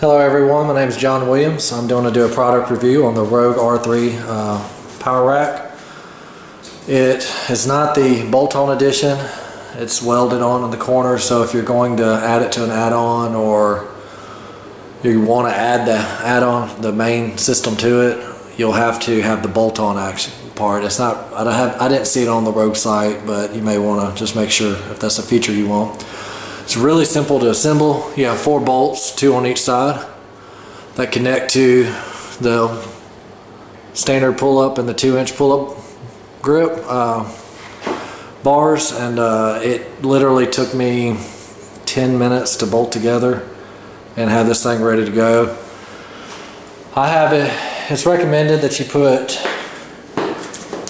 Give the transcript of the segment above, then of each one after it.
Hello everyone, my name is John Williams. I'm going to do a product review on the Rogue R3 Power Rack. It is not the bolt-on edition. It's welded on in the corner, so if you're going to add it to an add-on or you want to add the add-on, the main system to it, you'll have to have the bolt-on action part. It's not, I didn't see it on the Rogue site, but you may want to just make sure if that's a feature you want. It's really simple to assemble. You have 4 bolts, 2 on each side, that connect to the standard pull-up and the 2-inch pull-up grip bars, and it literally took me 10 minutes to bolt together and have this thing ready to go. I have it, it's recommended that you put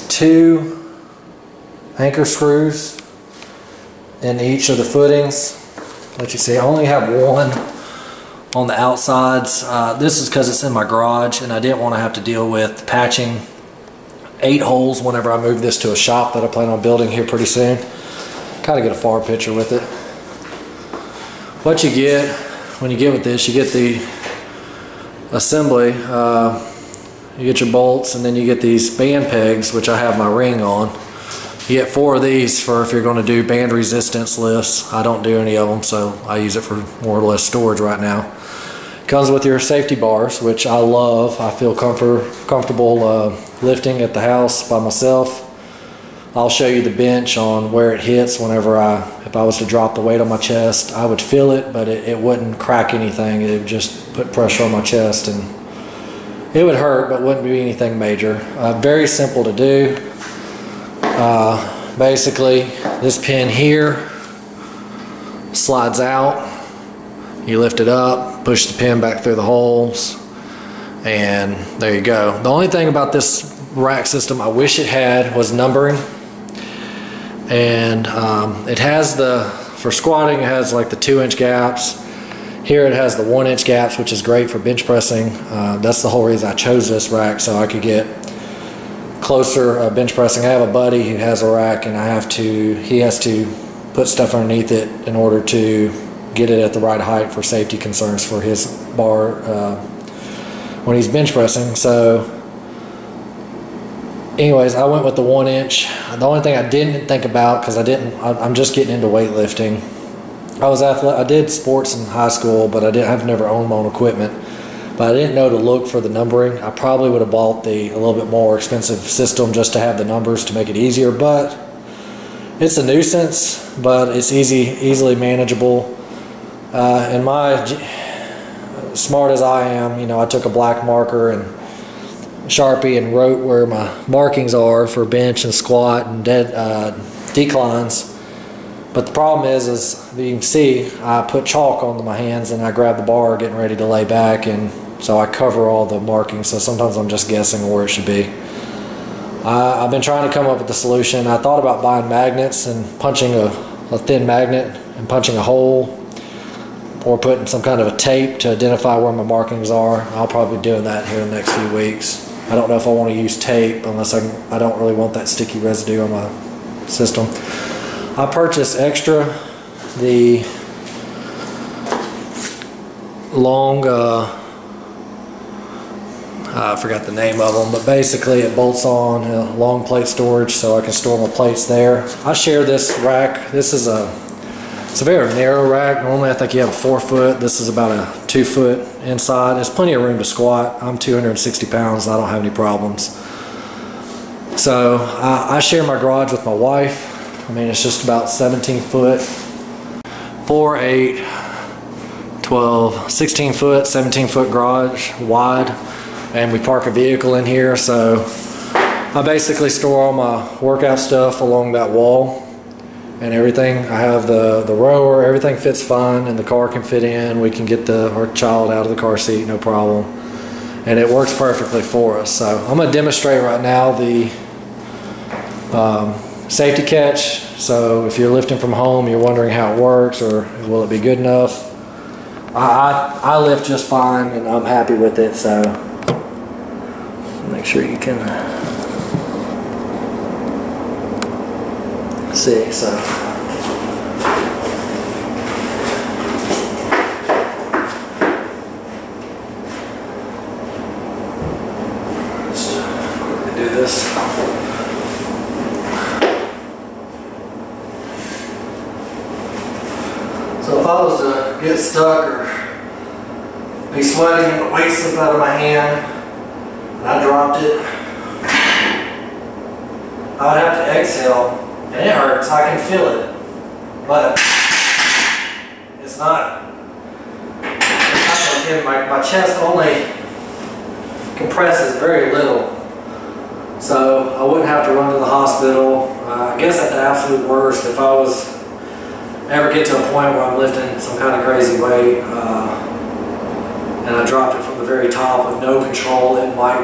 2 anchor screws in each of the footings. Let you see, I only have 1 on the outsides. This is because it's in my garage and I didn't want to have to deal with patching 8 holes whenever I move this to a shop that I plan on building here pretty soon. Kind of get a far picture with it. What you get when you get with this, you get the assembly, you get your bolts, and then you get these band pegs, which I have my ring on. You get 4 of these for if you're going to do band resistance lifts. I don't do any of them, so I use it for more or less storage right now. Comes with your safety bars, which I love. I feel comfortable lifting at the house by myself. I'll show you the bench on where it hits whenever if I was to drop the weight on my chest. I would feel it, but it wouldn't crack anything. It would just put pressure on my chest, and it would hurt, but wouldn't be anything major. Very simple to do. Basically, this pin here slides out. You lift it up, push the pin back through the holes, and there you go. The only thing about this rack system I wish it had was numbering. And it has for squatting, it has like the 2-inch gaps. Here it has the 1-inch gaps, which is great for bench pressing. That's the whole reason I chose this rack, so I could get closer bench pressing. I have a buddy who has a rack, and he has to put stuff underneath it in order to get it at the right height for safety concerns for his bar when he's bench pressing. So anyways, I went with the 1-inch. The only thing I didn't think about, because I'm just getting into weightlifting. I did sports in high school, but I've never owned my own equipment. But I didn't know to look for the numbering. I probably would have bought a little bit more expensive system just to have the numbers to make it easier. But it's a nuisance, but it's easily manageable. And smart as I am, I took a black marker and Sharpie and wrote where my markings are for bench and squat and declines. But the problem is you can see I put chalk onto my hands and I grab the bar getting ready to lay back, and so I cover all the markings, so sometimes I'm just guessing where it should be. I've been trying to come up with a solution. I thought about buying magnets and punching a thin magnet and punching a hole, or putting some kind of a tape to identify where my markings are. I'll probably be doing that here in the next few weeks. I don't know if I want to use tape unless I don't really want that sticky residue on my system. I purchased extra the long, I forgot the name of them, but basically it bolts on long plate storage so I can store my plates there. I share this rack. It's a very narrow rack. Normally I think you have a 4-foot. This is about a 2-foot inside. There's plenty of room to squat. I'm 260 pounds. I don't have any problems. So I share my garage with my wife. I mean, it's just about 17 foot, 4, 8, 12, 16 foot, 17 foot garage wide, and we park a vehicle in here. So I basically store all my workout stuff along that wall and everything. I have the rower, everything fits fine, and the car can fit in. We can get our child out of the car seat, no problem. And it works perfectly for us. So I'm going to demonstrate right now the safety catch. So if you're lifting from home, you're wondering how it works or will it be good enough. I lift just fine and I'm happy with it, so make sure you can see. So get stuck or be sweating and the weight slip out of my hand and I dropped it, I would have to exhale and it hurts. I can feel it, but it's not like my chest only compresses very little. So I wouldn't have to run to the hospital. I guess at the absolute worst, if I was ever get to a point where I'm lifting some kind of crazy weight and I dropped it from the very top with no control, it might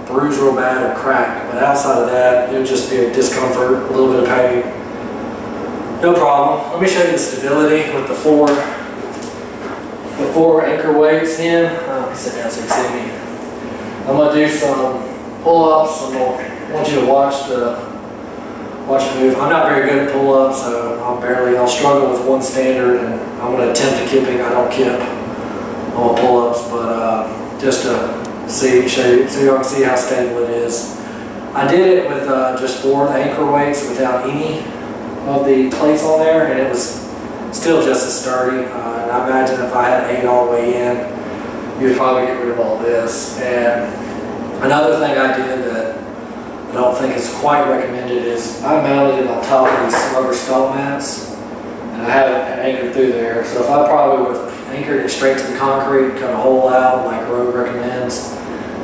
bruise real bad or crack. But outside of that, it would just be a discomfort, a little bit of pain. No problem. Let me show you the stability with the four anchor weights in. Sit down so you can see me. I'm going to do some pull-ups, and I want you to watch it move. I'm not very good at pull-ups, so I'll struggle with one standard, and I'm going to attempt to kipping. I don't kip on pull-ups, but just to show you so you can see how stable it is. I did it with just 4 anchor weights without any of the plates on there, and it was still just as sturdy. And I imagine if I had 8 all the way in, you would probably get rid of all this. And another thing I did that I don't think is quite recommended is I mounted it on top of these rubber skull mats, and I have it anchored through there. So if I probably would have anchored it straight to the concrete, cut a hole out like Rogue recommends,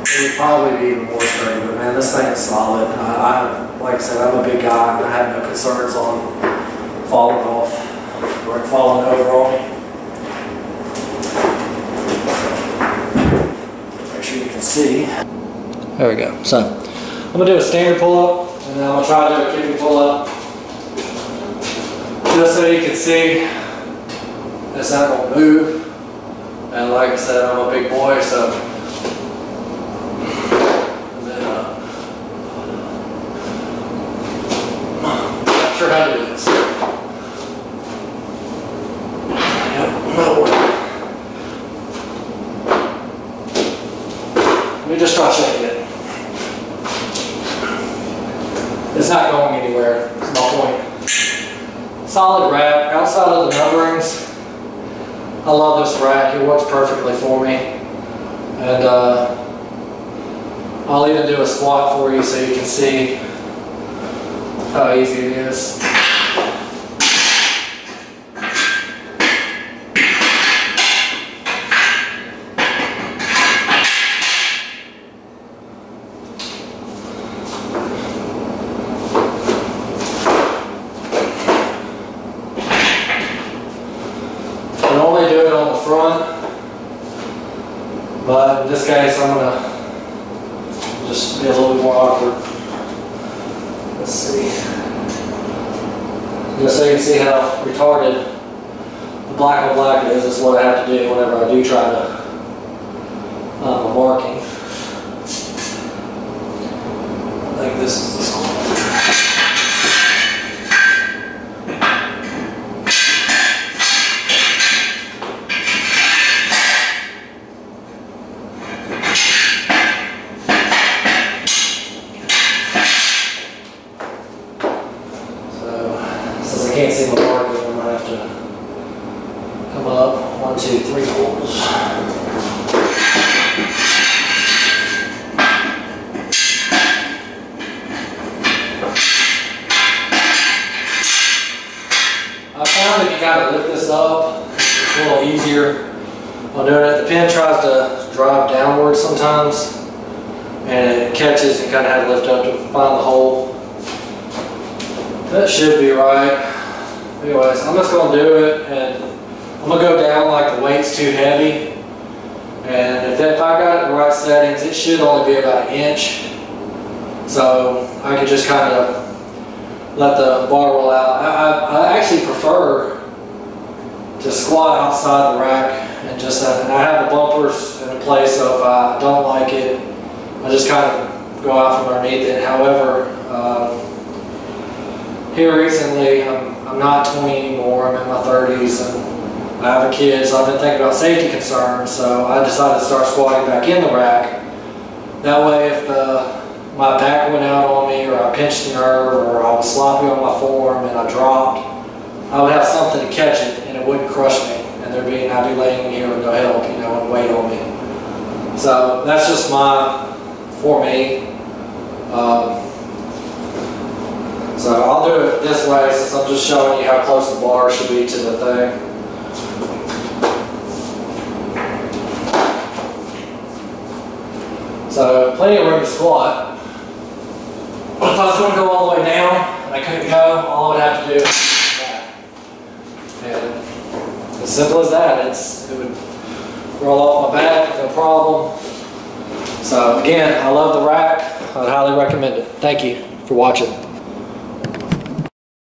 it would probably be even more sturdy. But man, this thing is solid. Like I said, I'm a big guy, and I have no concerns on falling off or falling over on me. Make sure you can see. There we go. So I'm gonna do a standard pull-up, and then I'm gonna try to do a kipping pull-up, just so you can see it's not gonna move. And like I said, I'm a big boy, so. And then not sure how to do this. Yep, that'll work. Let me just try shaking it. It's not going anywhere, that's my point. Solid rack, outside of the numberings. I love this rack, it works perfectly for me. And I'll even do a squat for you so you can see how easy it is. But in this case, I'm going to just be a little bit more awkward. Let's see. Just so you can see how retarded the black on black is. That's what I have to do whenever I do try to marking. I think this is the score. Since I can't see my marker, I'm going to have to come up 1, 2, 3 holes. I found if you kind of lift this up, it's a little easier on doing it. The pin tries to drive downward sometimes, and it catches and kind of have to lift up to find the hole. That should be right. Anyways, I'm just going to do it, and I'm going to go down like the weight's too heavy. And if I got it in the right settings, it should only be about 1 inch. So I could just kind of let the bar roll out. I actually prefer to squat outside the rack and just and I have the bumpers in place, so if I don't like it, I just kind of go out from underneath it. However, here recently, I'm not 20 anymore, I'm in my 30s, and I have a kid, so I've been thinking about safety concerns, so I decided to start squatting back in the rack. That way, if my back went out on me, or I pinched a nerve, or I was sloppy on my form and I dropped, I would have something to catch it, and it wouldn't crush me, and there'd being I'd be laying here with no help, you know, and weight on me. So that's just for me. So I'll do it this way since I'm just showing you how close the bar should be to the thing. So plenty of room to squat. But if I was going to go all the way down and I couldn't go, all I would have to do is that. And as simple as that, it would roll off my back, no problem. So again, I love the rack. I'd highly recommend it. Thank you for watching.